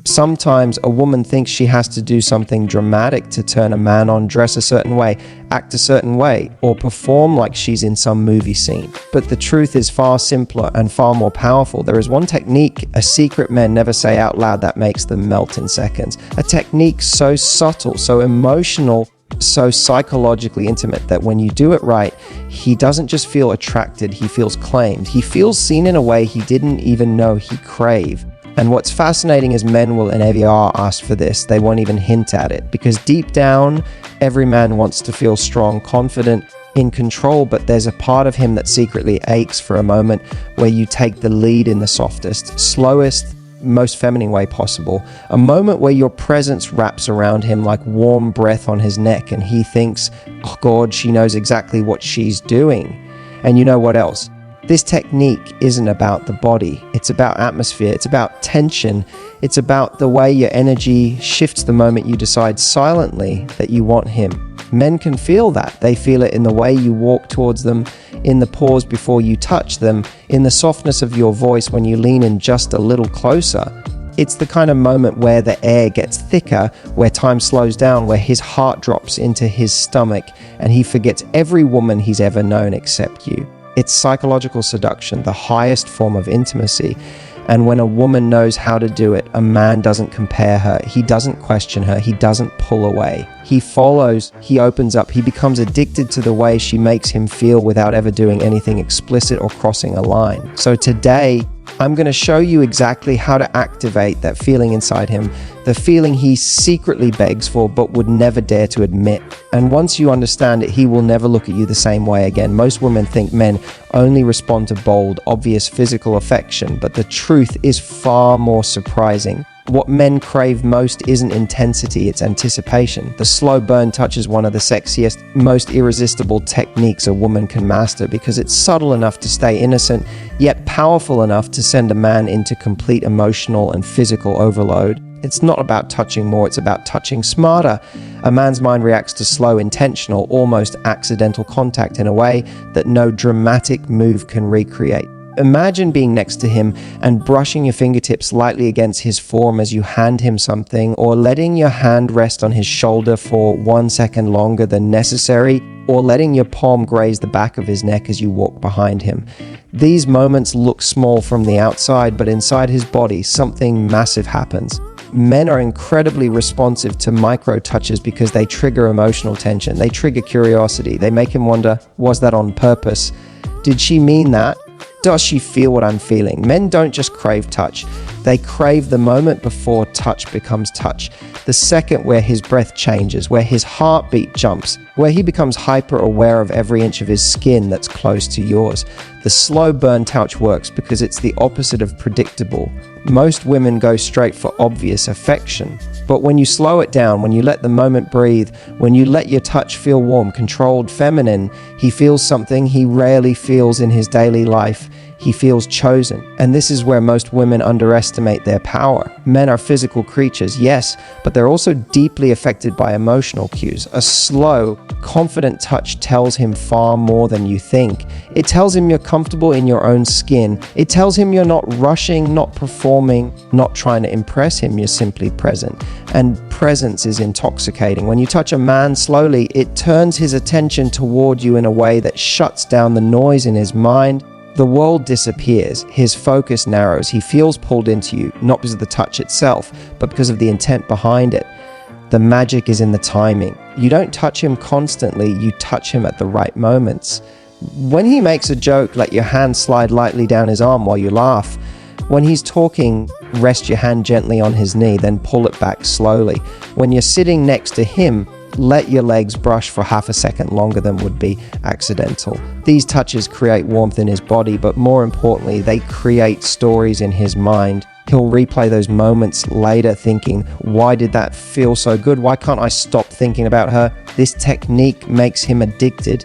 Sometimes a woman thinks she has to do something dramatic to turn a man on, dress a certain way, act a certain way, or perform like she's in some movie scene. But the truth is far simpler and far more powerful. There is one technique a secret men never say out loud that makes them melt in seconds. A technique so subtle, so emotional, so psychologically intimate that when you do it right, he doesn't just feel attracted, he feels claimed. He feels seen in a way he didn't even know he craved. And what's fascinating is men will never ask for this. They won't even hint at it, because deep down, every man wants to feel strong, confident, in control, but there's a part of him that secretly aches for a moment where you take the lead in the softest, slowest, most feminine way possible. A moment where your presence wraps around him like warm breath on his neck, and he thinks, oh God, she knows exactly what she's doing. And you know what else? This technique isn't about the body, it's about atmosphere, it's about tension, it's about the way your energy shifts the moment you decide silently that you want him. Men can feel that. They feel it in the way you walk towards them, in the pause before you touch them, in the softness of your voice when you lean in just a little closer. It's the kind of moment where the air gets thicker, where time slows down, where his heart drops into his stomach and he forgets every woman he's ever known except you. It's psychological seduction, the highest form of intimacy. And when a woman knows how to do it, a man doesn't compare her, he doesn't question her, he doesn't pull away. He follows, he opens up, he becomes addicted to the way she makes him feel without ever doing anything explicit or crossing a line. So today, I'm going to show you exactly how to activate that feeling inside him, the feeling he secretly begs for but would never dare to admit. And once you understand it, he will never look at you the same way again. Most women think men only respond to bold, obvious physical affection, but the truth is far more surprising. What men crave most isn't intensity, it's anticipation. The slow burn touch is one of the sexiest, most irresistible techniques a woman can master because it's subtle enough to stay innocent, yet powerful enough to send a man into complete emotional and physical overload. It's not about touching more, it's about touching smarter. A man's mind reacts to slow, intentional, almost accidental contact in a way that no dramatic move can recreate. Imagine being next to him and brushing your fingertips lightly against his form as you hand him something, or letting your hand rest on his shoulder for 1 second longer than necessary, or letting your palm graze the back of his neck as you walk behind him. These moments look small from the outside, but inside his body, something massive happens. Men are incredibly responsive to micro touches because they trigger emotional tension. They trigger curiosity. They make him wonder, was that on purpose? Did she mean that? Does she feel what I'm feeling? Men don't just crave touch. They crave the moment before touch becomes touch. The second where his breath changes, where his heartbeat jumps, where he becomes hyper aware of every inch of his skin that's close to yours. The slow burn touch works because it's the opposite of predictable. Most women go straight for obvious affection. But when you slow it down, when you let the moment breathe, when you let your touch feel warm, controlled, feminine, he feels something he rarely feels in his daily life. He feels chosen. And this is where most women underestimate their power. Men are physical creatures, yes, but they're also deeply affected by emotional cues. A slow, confident touch tells him far more than you think. It tells him you're comfortable in your own skin. It tells him you're not rushing, not performing, not trying to impress him. You're simply present. And presence is intoxicating. When you touch a man slowly, it turns his attention toward you in a way that shuts down the noise in his mind. The world disappears, his focus narrows, he feels pulled into you, not because of the touch itself, but because of the intent behind it. The magic is in the timing. You don't touch him constantly, you touch him at the right moments. When he makes a joke, let your hand slide lightly down his arm while you laugh. When he's talking, rest your hand gently on his knee, then pull it back slowly. When you're sitting next to him, let your legs brush for half a second longer than would be accidental. These touches create warmth in his body, but more importantly, they create stories in his mind. He'll replay those moments later thinking, why did that feel so good? Why can't I stop thinking about her? This technique makes him addicted,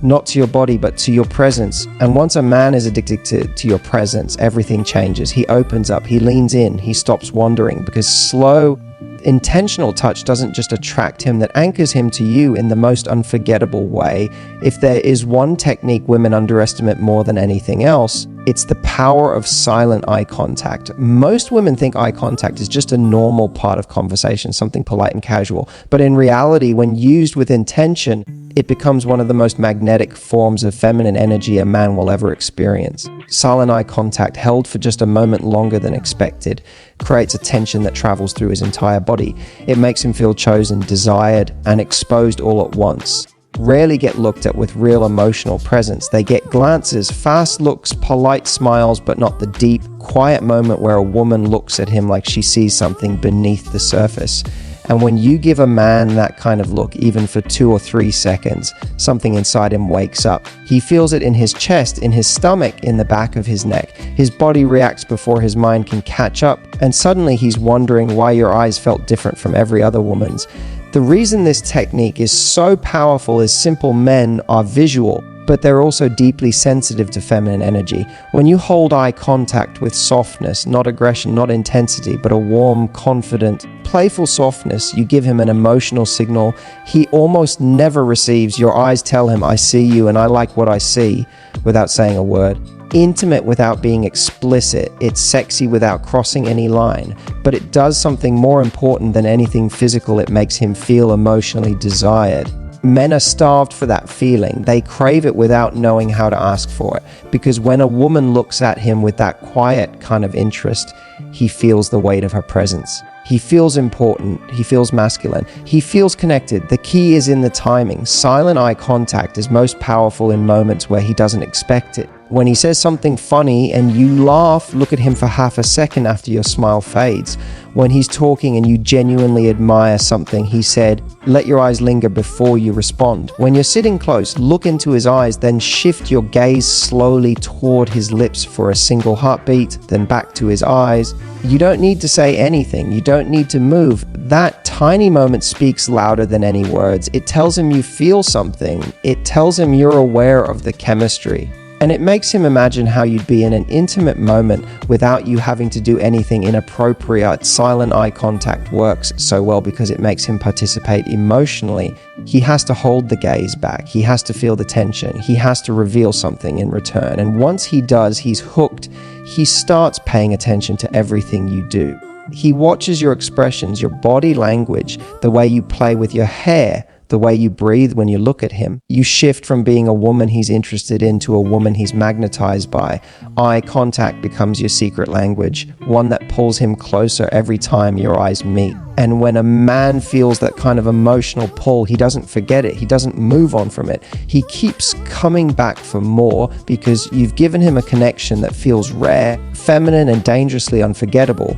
not to your body, but to your presence. And once a man is addicted to your presence, everything changes. He opens up, he leans in, he stops wandering, because slow intentional touch doesn't just attract him, that anchors him to you in the most unforgettable way. If there is one technique women underestimate more than anything else, it's the power of silent eye contact. Most women think eye contact is just a normal part of conversation, something polite and casual. But in reality, when used with intention, it becomes one of the most magnetic forms of feminine energy a man will ever experience. Silent eye contact, held for just a moment longer than expected, creates a tension that travels through his entire body. It makes him feel chosen, desired, and exposed all at once. Rarely get looked at with real emotional presence. They get glances, fast looks, polite smiles, but not the deep, quiet moment where a woman looks at him like she sees something beneath the surface. And when you give a man that kind of look, even for 2 or 3 seconds, something inside him wakes up. He feels it in his chest, in his stomach, in the back of his neck. His body reacts before his mind can catch up, and suddenly he's wondering why your eyes felt different from every other woman's. The reason this technique is so powerful is simple: men are visual, but they're also deeply sensitive to feminine energy. When you hold eye contact with softness, not aggression, not intensity, but a warm, confident, playful softness, you give him an emotional signal he almost never receives. Your eyes tell him, "I see you and I like what I see," without saying a word. Intimate without being explicit. It's sexy without crossing any line. But it does something more important than anything physical. It makes him feel emotionally desired. Men are starved for that feeling. They crave it without knowing how to ask for it. Because when a woman looks at him with that quiet kind of interest, he feels the weight of her presence. He feels important. He feels masculine. He feels connected. The key is in the timing. Silent eye contact is most powerful in moments where he doesn't expect it. When he says something funny and you laugh, look at him for half a second after your smile fades. When he's talking and you genuinely admire something he said, let your eyes linger before you respond. When you're sitting close, look into his eyes, then shift your gaze slowly toward his lips for a single heartbeat, then back to his eyes. You don't need to say anything. You don't need to move. That tiny moment speaks louder than any words. It tells him you feel something. It tells him you're aware of the chemistry. And it makes him imagine how you'd be in an intimate moment without you having to do anything inappropriate. Silent eye contact works so well because it makes him participate emotionally. He has to hold the gaze back. He has to feel the tension. He has to reveal something in return. And once he does, he's hooked. He starts paying attention to everything you do. He watches your expressions, your body language, the way you play with your hair, the way you breathe when you look at him. You shift from being a woman he's interested in to a woman he's magnetized by. Eye contact becomes your secret language, one that pulls him closer every time your eyes meet. And when a man feels that kind of emotional pull, he doesn't forget it. He doesn't move on from it. He keeps coming back for more because you've given him a connection that feels rare, feminine, and dangerously unforgettable.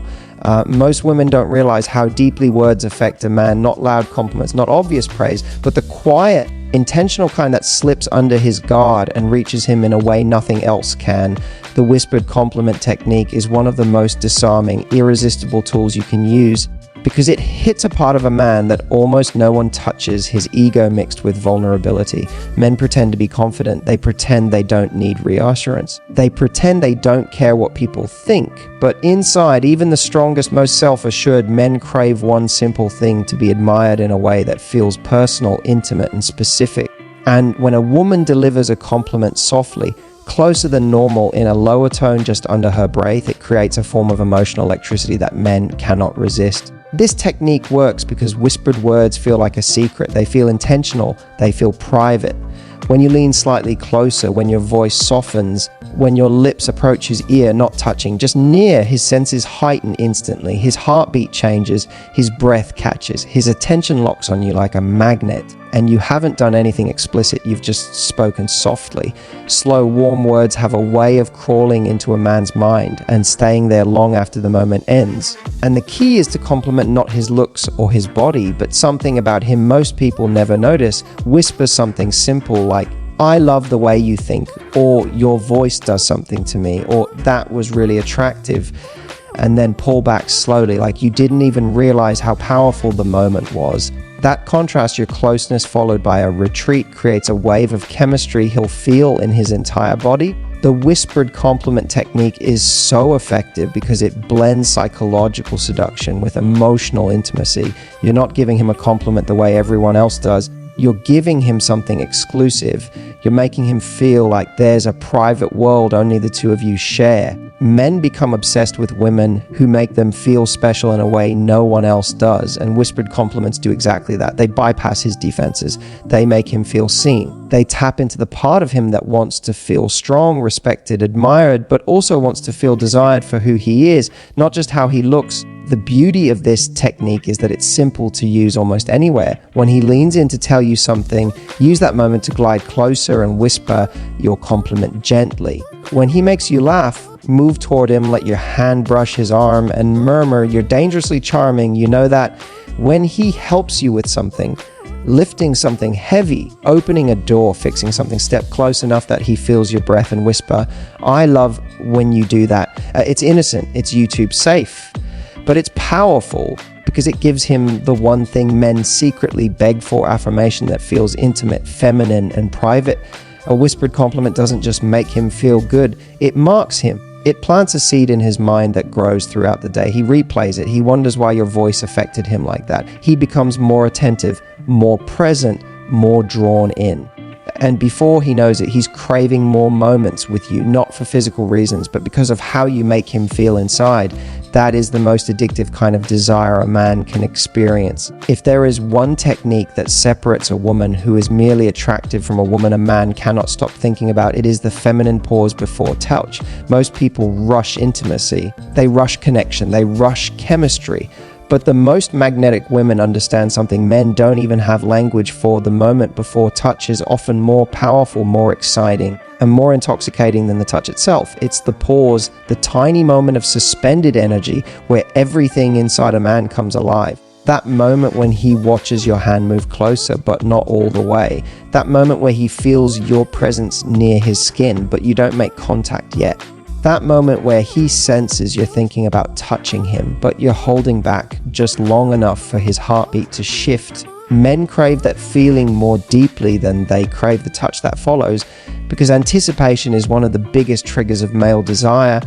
Most women don't realize how deeply words affect a man. Not loud compliments, not obvious praise, but the quiet, intentional kind that slips under his guard and reaches him in a way nothing else can. The whispered compliment technique is one of the most disarming, irresistible tools you can use because it hits a part of a man that almost no one touches, his ego mixed with vulnerability. Men pretend to be confident. They pretend they don't need reassurance. They pretend they don't care what people think. But inside, even the strongest, most self-assured men crave one simple thing: to be admired in a way that feels personal, intimate, and specific. And when a woman delivers a compliment softly, closer than normal, in a lower tone just under her breath, it creates a form of emotional electricity that men cannot resist. This technique works because whispered words feel like a secret. They feel intentional. They feel private. When you lean slightly closer, when your voice softens, when your lips approach his ear, not touching, just near, his senses heighten instantly. His heartbeat changes, his breath catches, his attention locks on you like a magnet. And you haven't done anything explicit, you've just spoken softly. Slow, warm words have a way of crawling into a man's mind and staying there long after the moment ends. And the key is to compliment not his looks or his body, but something about him most people never notice. Whisper something simple like, "I love the way you think," or "Your voice does something to me," or "That was really attractive." And then pull back slowly, like you didn't even realize how powerful the moment was. That contrast, your closeness followed by a retreat, creates a wave of chemistry he'll feel in his entire body. The The whispered compliment technique is so effective because it blends psychological seduction with emotional intimacy. You're not giving him a compliment the way everyone else does. You're giving him something exclusive. You're making him feel like there's a private world only the two of you share. Men become obsessed with women who make them feel special in a way no one else does, and whispered compliments do exactly that. They bypass his defenses. They make him feel seen. They tap into the part of him that wants to feel strong, respected, admired, but also wants to feel desired for who he is, not just how he looks. The beauty of this technique is that it's simple to use almost anywhere. When he leans in to tell you something, use that moment to glide closer and whisper your compliment gently. When he makes you laugh, move toward him, let your hand brush his arm, and murmur, "You're dangerously charming." You know that when he helps you with something, lifting something heavy, opening a door, fixing something, step close enough that he feels your breath and whisper, "I love when you do that." It's innocent, it's YouTube safe, but it's powerful because it gives him the one thing men secretly beg for: affirmation that feels intimate, feminine, and private. A whispered compliment doesn't just make him feel good, it marks him. It plants a seed in his mind that grows throughout the day. He replays it. He wonders why your voice affected him like that. He becomes more attentive, more present, more drawn in. And before he knows it, he's craving more moments with you, not for physical reasons, but because of how you make him feel inside. That is the most addictive kind of desire a man can experience. If there is one technique that separates a woman who is merely attractive from a woman a man cannot stop thinking about, it is the feminine pause before touch. Most people rush intimacy. They rush connection. They rush chemistry. But the most magnetic women understand something men don't even have language for. The moment before touch is often more powerful, more exciting, and more intoxicating than the touch itself. It's the pause, the tiny moment of suspended energy where everything inside a man comes alive. That moment when he watches your hand move closer, but not all the way. That moment where he feels your presence near his skin, but you don't make contact yet. That moment where he senses you're thinking about touching him, but you're holding back just long enough for his heartbeat to shift. Men crave that feeling more deeply than they crave the touch that follows, because anticipation is one of the biggest triggers of male desire.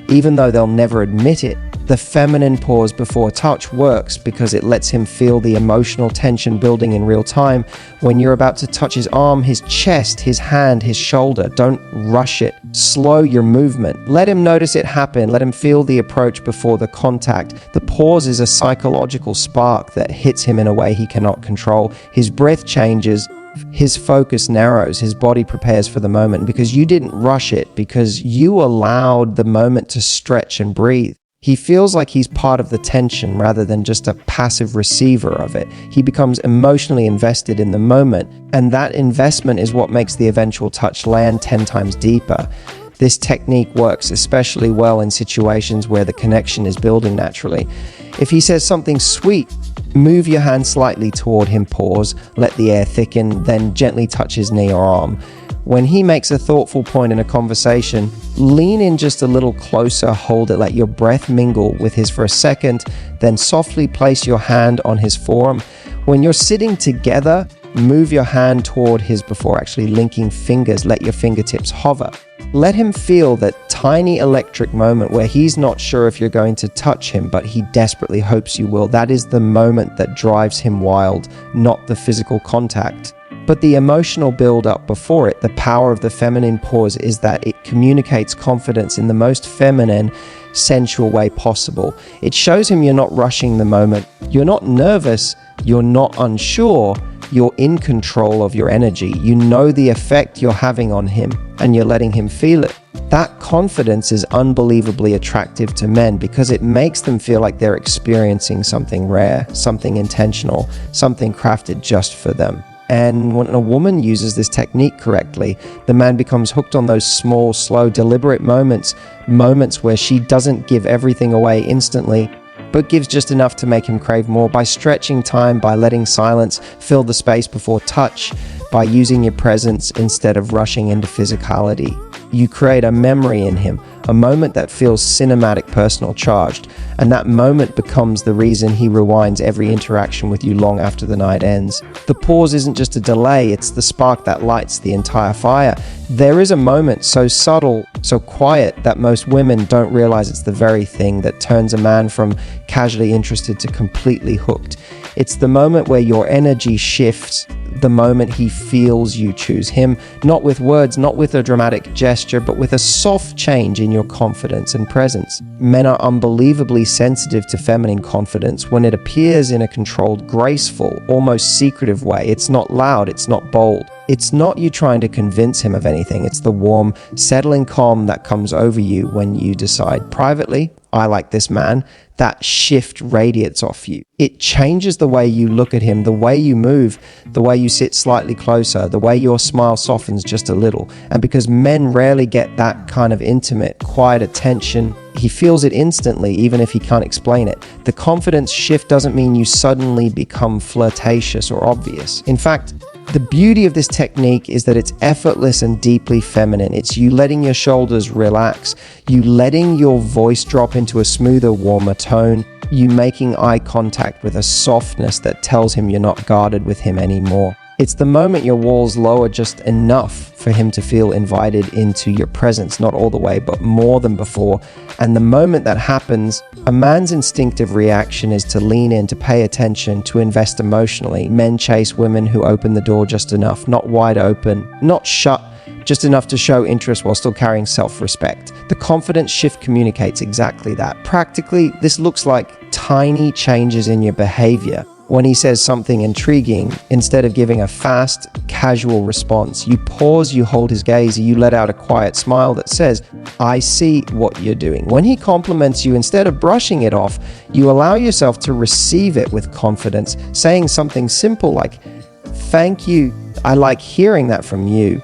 Even though they'll never admit it, the feminine pause before touch works because it lets him feel the emotional tension building in real time. When you're about to touch his arm, his chest, his hand, his shoulder, don't rush it. Slow your movement. Let him notice it happen. Let him feel the approach before the contact. The pause is a psychological spark that hits him in a way he cannot control. His breath changes. His focus narrows, his body prepares for the moment because you didn't rush it, because you allowed the moment to stretch and breathe. He feels like he's part of the tension rather than just a passive receiver of it. He becomes emotionally invested in the moment, and that investment is what makes the eventual touch land 10 times deeper. This technique works especially well in situations where the connection is building naturally. If he says something sweet, move your hand slightly toward him, pause, let the air thicken, then gently touch his knee or arm. When he makes a thoughtful point in a conversation, lean in just a little closer, hold it, let your breath mingle with his for a second, then softly place your hand on his forearm. When you're sitting together, move your hand toward his before actually linking fingers, let your fingertips hover. Let him feel that tiny electric moment where he's not sure if you're going to touch him, but he desperately hopes you will. That is the moment that drives him wild, not the physical contact. But the emotional build-up before it, the power of the feminine pause, is that it communicates confidence in the most feminine, sensual way possible. It shows him you're not rushing the moment. You're not nervous. You're not unsure. You're in control of your energy. You know the effect you're having on him, and you're letting him feel it. That confidence is unbelievably attractive to men because it makes them feel like they're experiencing something rare, something intentional, something crafted just for them. And when a woman uses this technique correctly, the man becomes hooked on those small, slow, deliberate moments where she doesn't give everything away instantly, but gives just enough to make him crave more, by stretching time, by letting silence fill the space before touch, by using your presence instead of rushing into physicality. You create a memory in him, a moment that feels cinematic, personal, charged, and that moment becomes the reason he rewinds every interaction with you long after the night ends. The pause isn't just a delay, it's the spark that lights the entire fire. There is a moment so subtle, so quiet, that most women don't realize it's the very thing that turns a man from casually interested to completely hooked. It's the moment where your energy shifts, the moment he feels you choose him, not with words, not with a dramatic gesture, but with a soft change in your confidence and presence. Men are unbelievably sensitive to feminine confidence when it appears in a controlled, graceful, almost secretive way. It's not loud, it's not bold. It's not you trying to convince him of anything. It's the warm, settling calm that comes over you when you decide privately, I like this man. That shift radiates off you. It changes the way you look at him, the way you move, the way you sit slightly closer, the way your smile softens just a little. And because men rarely get that kind of intimate, quiet attention, he feels it instantly, even if he can't explain it. The confidence shift doesn't mean you suddenly become flirtatious or obvious. In fact, the beauty of this technique is that it's effortless and deeply feminine. It's you letting your shoulders relax, you letting your voice drop into a smoother, warmer tone, you making eye contact with a softness that tells him you're not guarded with him anymore. It's the moment your walls lower just enough for him to feel invited into your presence, not all the way, but more than before. And the moment that happens, a man's instinctive reaction is to lean in, to pay attention, to invest emotionally. Men chase women who open the door just enough, not wide open, not shut, just enough to show interest while still carrying self-respect. The confidence shift communicates exactly that. Practically, this looks like tiny changes in your behavior. When he says something intriguing, instead of giving a fast, casual response, you pause, you hold his gaze, you let out a quiet smile that says, I see what you're doing. When he compliments you, instead of brushing it off, you allow yourself to receive it with confidence, saying something simple like, thank you, I like hearing that from you.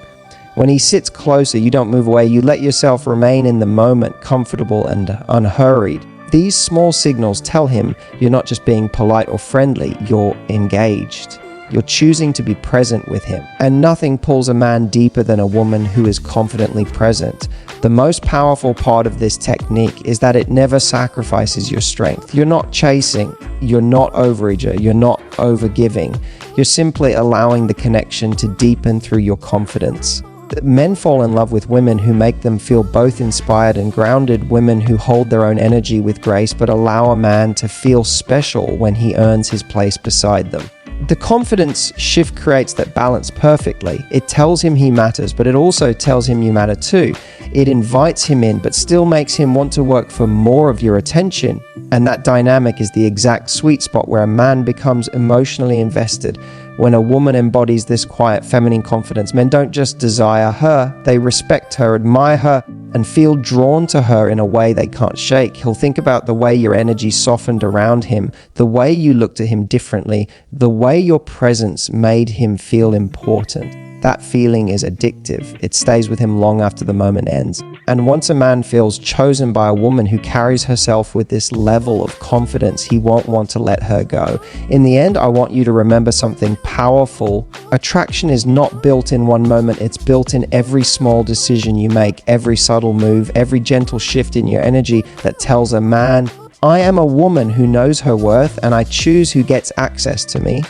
When he sits closer, you don't move away, you let yourself remain in the moment, comfortable and unhurried. These small signals tell him you're not just being polite or friendly, you're engaged. You're choosing to be present with him. And nothing pulls a man deeper than a woman who is confidently present. The most powerful part of this technique is that it never sacrifices your strength. You're not chasing, you're not overager, you're not overgiving. You're simply allowing the connection to deepen through your confidence. Men fall in love with women who make them feel both inspired and grounded, women who hold their own energy with grace but allow a man to feel special when he earns his place beside them. The confidence shift creates that balance perfectly. It tells him he matters, but it also tells him you matter too. It invites him in, but still makes him want to work for more of your attention. And that dynamic is the exact sweet spot where a man becomes emotionally invested. When a woman embodies this quiet feminine confidence, men don't just desire her, they respect her, admire her, and feel drawn to her in a way they can't shake. He'll think about the way your energy softened around him, the way you looked at him differently, the way your presence made him feel important. That feeling is addictive. It stays with him long after the moment ends. And once a man feels chosen by a woman who carries herself with this level of confidence, he won't want to let her go. In the end, I want you to remember something powerful. Attraction is not built in one moment. It's built in every small decision you make, every subtle move, every gentle shift in your energy that tells a man, I am a woman who knows her worth and I choose who gets access to me.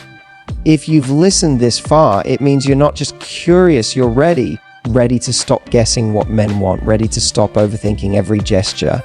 If you've listened this far, it means you're not just curious, you're ready to stop guessing what men want, ready to stop overthinking every gesture,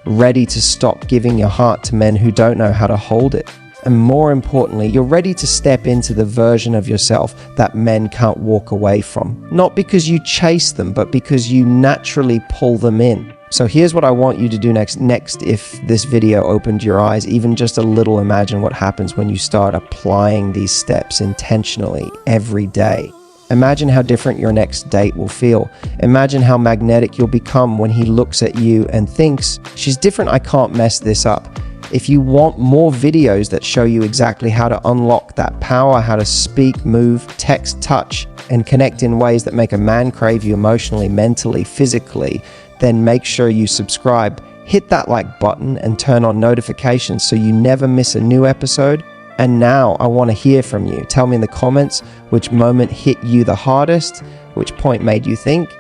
ready to stop giving your heart to men who don't know how to hold it. And more importantly, you're ready to step into the version of yourself that men can't walk away from. Not because you chase them, but because you naturally pull them in. So here's what I want you to do next. If this video opened your eyes, even just a little, imagine what happens when you start applying these steps intentionally every day. Imagine how different your next date will feel. Imagine how magnetic you'll become when he looks at you and thinks, she's different, I can't mess this up. If you want more videos that show you exactly how to unlock that power, how to speak, move, text, touch, and connect in ways that make a man crave you emotionally, mentally, physically, then make sure you subscribe, hit that like button and turn on notifications so you never miss a new episode. And now I want to hear from you. Tell me in the comments which moment hit you the hardest, which point made you think.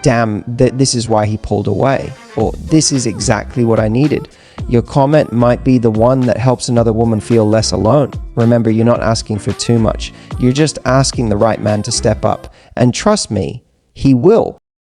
damn, this is why he pulled away, or this is exactly what I needed. Your comment might be the one that helps another woman feel less alone. Remember, you're not asking for too much. You're just asking the right man to step up. And trust me, he will.